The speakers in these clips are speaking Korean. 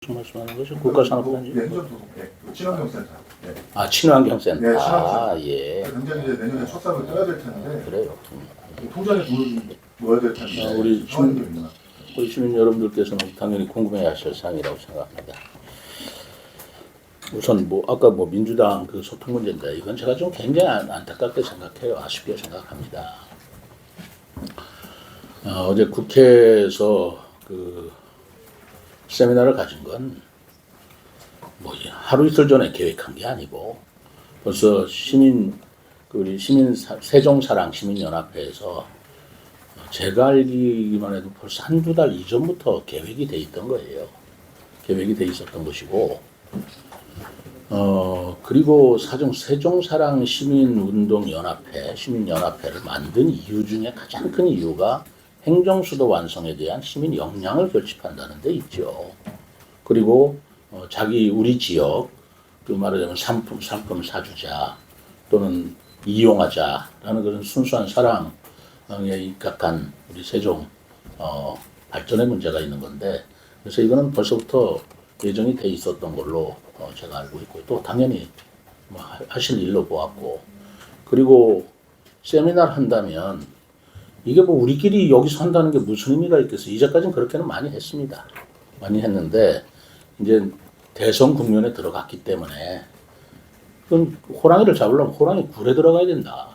무슨 말씀하는 거죠? 국가산업단지? 네, 행정소속, 네, 친환경센터. 네. 아, 친환경센터. 네, 친환경센터. 아, 예. 당장 이제 내년에 첫 삽을 떠야 될 텐데 그래요. 통장에 돈을 넣어야 될 텐데 우리 상황이 있나? 우리 시민 여러분들께서는 당연히 궁금해하실 사항이라고 생각합니다. 우선 아까 민주당 그 소통 문제인데 이건 제가 좀 굉장히 안타깝게 생각해요. 아쉽게 생각합니다. 어제 국회에서 그 세미나를 가진 건 하루 이틀 전에 계획한 게 아니고 벌써 우리 세종사랑 시민연합회에서 제가 알기만 해도 벌써 한두 달 이전부터 계획이 돼 있던 거예요. 계획이 돼 있었던 것이고, 그리고 세종사랑 시민연합회를 만든 이유 중에 가장 큰 이유가 행정수도 완성에 대한 시민 역량을 결집한다는 데 있죠. 그리고 우리 지역, 그 말하자면 상품 사주자 또는 이용하자라는 그런 순수한 사랑에 입각한 우리 세종 발전의 문제가 있는 건데, 그래서 이거는 벌써부터 예정이 돼 있었던 걸로 제가 알고 있고, 또 당연히 하실 일로 보았고, 그리고 세미나를 한다면 이게 우리끼리 여기서 한다는 게 무슨 의미가 있겠어요? 이제까지는 그렇게는 많이 했습니다. 많이 했는데 이제 대선 국면에 들어갔기 때문에 그건 호랑이를 잡으려면 호랑이 굴에 들어가야 된다.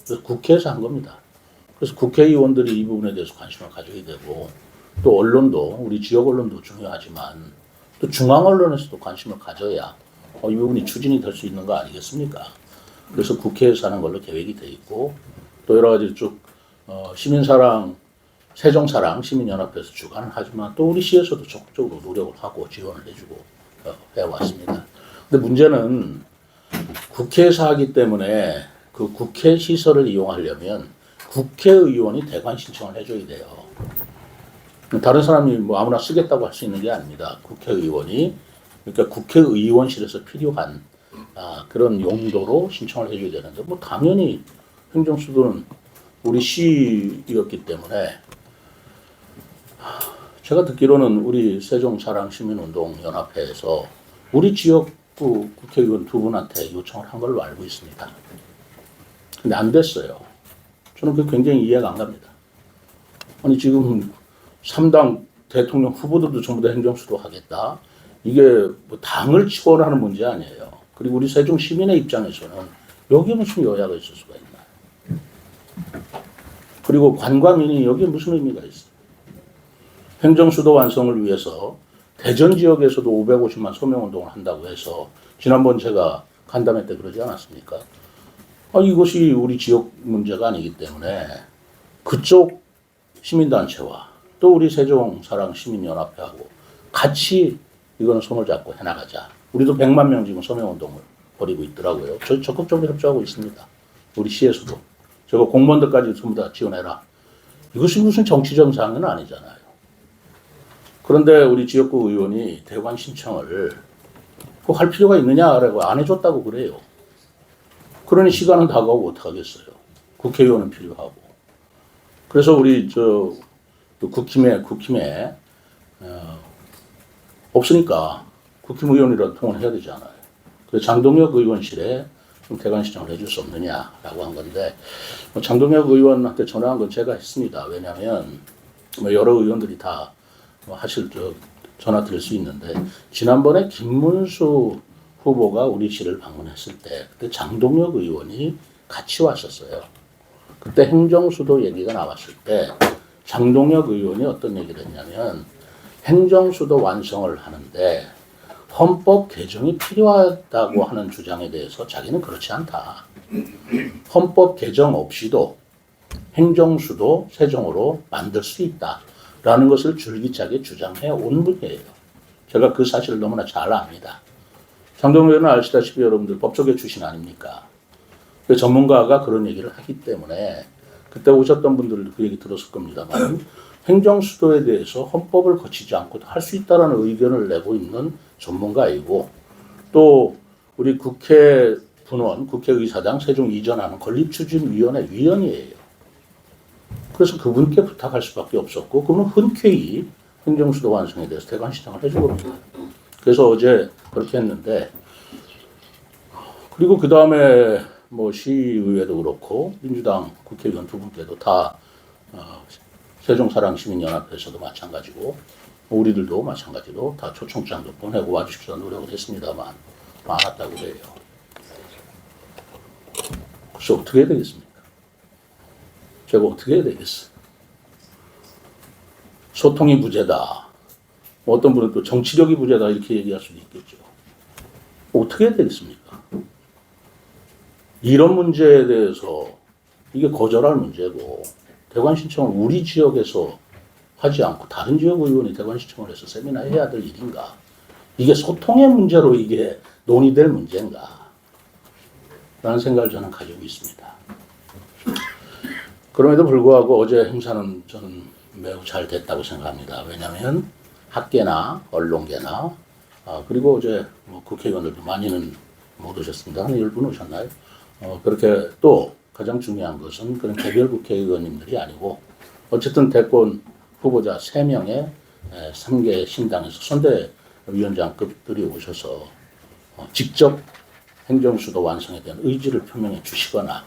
그래서 국회에서 한 겁니다. 그래서 국회의원들이 이 부분에 대해서 관심을 가져야 되고, 또 언론도, 우리 지역 언론도 중요하지만 또 중앙 언론에서도 관심을 가져야 이 부분이 추진이 될 수 있는 거 아니겠습니까? 그래서 국회에서 하는 걸로 계획이 돼 있고, 또 여러 가지 쭉 시민사랑, 세종사랑 시민연합회에서 주관을 하지만 또 우리 시에서도 적극적으로 노력을 하고 지원을 해주고 해왔습니다. 근데 문제는 국회에서 하기 때문에 그 국회 시설을 이용하려면 국회의원이 대관 신청을 해줘야 돼요. 다른 사람이 아무나 쓰겠다고 할 수 있는 게 아닙니다. 국회의원이, 그러니까 국회의원실에서 필요한 그런 용도로 신청을 해줘야 되는데, 당연히 행정수도는 우리 시였기 때문에, 제가 듣기로는 우리 세종사랑시민운동연합회에서 우리 지역구 국회의원 두 분한테 요청을 한 걸로 알고 있습니다. 근데 안 됐어요. 저는 그게 굉장히 이해가 안 갑니다. 아니, 지금 3당 대통령 후보들도 전부 다 행정수도 하겠다. 이게 당을 치원하는 문제 아니에요. 그리고 우리 세종 시민의 입장에서는 여기에 무슨 여야가 있을 수가 있나요? 그리고 관광인이 여기에 무슨 의미가 있어요? 행정수도 완성을 위해서 대전 지역에서도 550만 서명운동을 한다고 해서 지난번 제가 간담회 때 그러지 않았습니까? 이것이 우리 지역 문제가 아니기 때문에 그쪽 시민단체와 또 우리 세종사랑 시민연합회하고 같이 이거는 손을 잡고 해나가자. 우리도 100만 명 지금 서명운동을 벌이고 있더라고요. 저 적극적으로 협조하고 있습니다. 우리 시에서도. 저거 공무원들까지 전부 다 지원해라. 이것이 무슨 정치적 사항은 아니잖아요. 그런데 우리 지역구 의원이 대관 신청을 꼭 할 필요가 있느냐라고 안 해줬다고 그래요. 그러니 시간은 다가오고 어떡하겠어요. 국회의원은 필요하고. 그래서 우리 국힘에 없으니까 국힘의원이라도 통화를 해야 되잖아요. 그래서 장동혁 의원실에 좀 대관 신청을 해줄 수 없느냐라고 한 건데, 장동혁 의원한테 전화한 건 제가 했습니다. 왜냐하면 여러 의원들이 다 전화 드릴 수 있는데, 지난번에 김문수 후보가 우리 시를 방문했을 때 그때 장동혁 의원이 같이 왔었어요. 그때 행정수도 얘기가 나왔을 때 장동혁 의원이 어떤 얘기를 했냐면, 행정수도 완성을 하는데 헌법 개정이 필요하다고 하는 주장에 대해서 자기는 그렇지 않다. 헌법 개정 없이도 행정수도 세종으로 만들 수 있다라는 것을 줄기차게 주장해 온 분이에요. 제가 그 사실을 너무나 잘 압니다. 장동혁 의원은 아시다시피 여러분들 법조계 출신 아닙니까? 그 전문가가 그런 얘기를 하기 때문에 그때 오셨던 분들 그 얘기 들었을 겁니다만, 행정수도에 대해서 헌법을 거치지 않고도 할 수 있다는 의견을 내고 있는 전문가이고, 또 우리 국회 분원, 국회의사당 세종 이전하는 건립추진위원회 위원이에요. 그래서 그분께 부탁할 수밖에 없었고, 그분은 흔쾌히 행정수도 완성에 대해서 대관시청을 해주고 합니다. 그래서 어제 그렇게 했는데, 그리고 그 다음에 뭐 시의회도 그렇고 민주당 국회의원 두 분께도 다 세종사랑시민연합회에서도 마찬가지고 우리들도 마찬가지로 다 초청장도 보내고 와주십시오 노력을 했습니다만 안 왔다고 해요. 그래서 어떻게 해야 되겠습니까? 제가 어떻게 해야 되겠어? 소통이 부재다. 어떤 분은 또 정치력이 부재다 이렇게 얘기할 수도 있겠죠. 어떻게 해야 되겠습니까? 이런 문제에 대해서 이게 거절할 문제고 대관 신청을 우리 지역에서 하지 않고 다른 지역 의원이 대관 신청을 해서 세미나 해야 될 일인가? 이게 소통의 문제로 이게 논의될 문제인가? 라는 생각을 저는 가지고 있습니다. 그럼에도 불구하고 어제 행사는 저는 매우 잘 됐다고 생각합니다. 왜냐하면 학계나 언론계나 그리고 어제 뭐 국회의원들도 많이는 못 오셨습니다. 한 10분 오셨나요? 그렇게 또 가장 중요한 것은 그런 개별 국회의원님들이 아니고 어쨌든 대권 후보자 3명의 3개 신당에서 선대위원장급들이 오셔서 직접 행정수도 완성에 대한 의지를 표명해 주시거나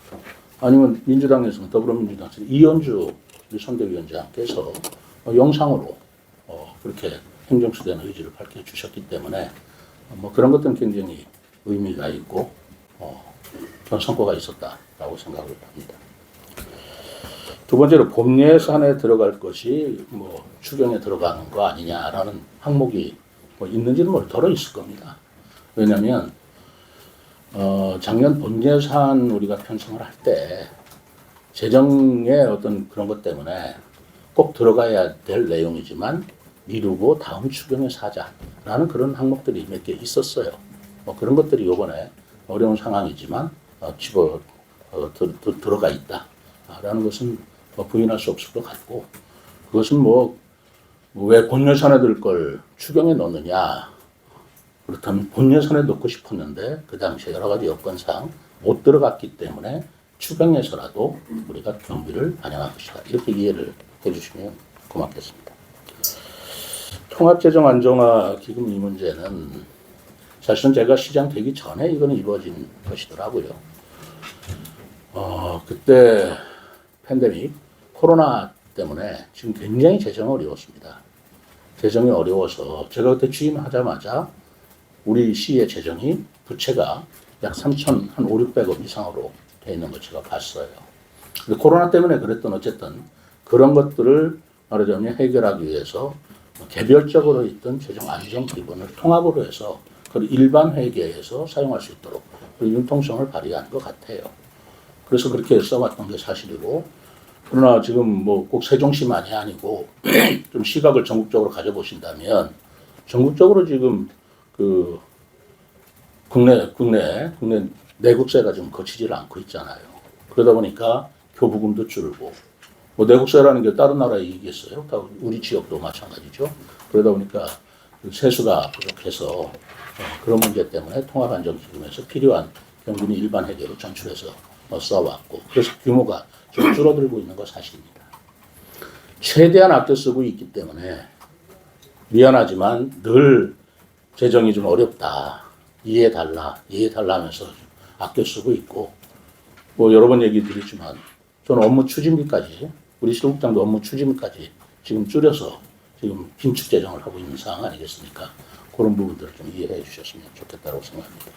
아니면 민주당에서는 더불어민주당에서 이현주 선대위원장께서 영상으로 그렇게 행정수도에 대한 의지를 밝혀주셨기 때문에 뭐 그런 것들은 굉장히 의미가 있고 전 성과가 있었다라고 생각을 합니다. 두 번째로 봄 예산에 들어갈 것이 뭐 추경에 들어가는 거 아니냐라는 항목이 뭐 있는지는 뭐 덜어 있을 겁니다. 왜냐하면 작년 본 예산 우리가 편성을 할 때 재정의 어떤 그런 것 때문에 꼭 들어가야 될 내용이지만 미루고 다음 추경에서 하자라는 그런 항목들이 몇 개 있었어요. 뭐 그런 것들이 이번에 어려운 상황이지만 들어가 있다라는 것은 뭐 부인할 수 없을 것 같고 그것은 뭐 왜 본 예산에 들 걸 추경에 넣느냐 그렇다면 본 예산에 넣고 싶었는데 그 당시에 여러 가지 여건상 못 들어갔기 때문에 추경에서라도 우리가 경비를 반영한 것이다. 이렇게 이해를 해주시면 고맙겠습니다. 통합재정 안정화 기금 이 문제는 사실은 제가 시장 되기 전에 이거는 이루어진 것이더라고요. 그때 팬데믹 코로나 때문에 지금 굉장히 재정이 어려웠습니다. 재정이 어려워서 제가 그때 취임하자마자 우리 시의 재정이 부채가 약 3천 한 5, 600억 이상으로 돼 있는 거 제가 봤어요. 근데 코로나 때문에 그랬던 어쨌든 그런 것들을 말하자면 해결하기 위해서 개별적으로 있던 재정 안정 기본을 통합으로 해서 그걸 일반 회계에서 사용할 수 있도록 융통성을 발휘한 것 같아요. 그래서 그렇게 써왔던 게 사실이고 그러나 지금 뭐 꼭 세종시만이 아니고 좀 시각을 전국적으로 가져보신다면 전국적으로 지금 그 국내 내국세가 좀 거치질 않고 있잖아요. 그러다 보니까 교부금도 줄고 뭐 내국세라는 게 다른 나라에 이익이겠어요? 다 우리 지역도 마찬가지죠. 그러다 보니까 세수가 부족해서 그런 문제 때문에 통합안정기금에서 필요한 경비는 일반 회계로 전출해서 써왔고 그래서 규모가 좀 줄어들고 있는 거 사실입니다. 최대한 아껴 쓰고 있기 때문에 미안하지만 늘 재정이 좀 어렵다. 이해해달라 하면서 아껴 쓰고 있고 뭐 여러 번 얘기 드리지만 저는 업무 추진비까지 우리 시국장도 업무 추진비까지 지금 줄여서 지금 긴축 재정을 하고 있는 상황 아니겠습니까? 그런 부분들을 좀 이해해 주셨으면 좋겠다고 생각합니다.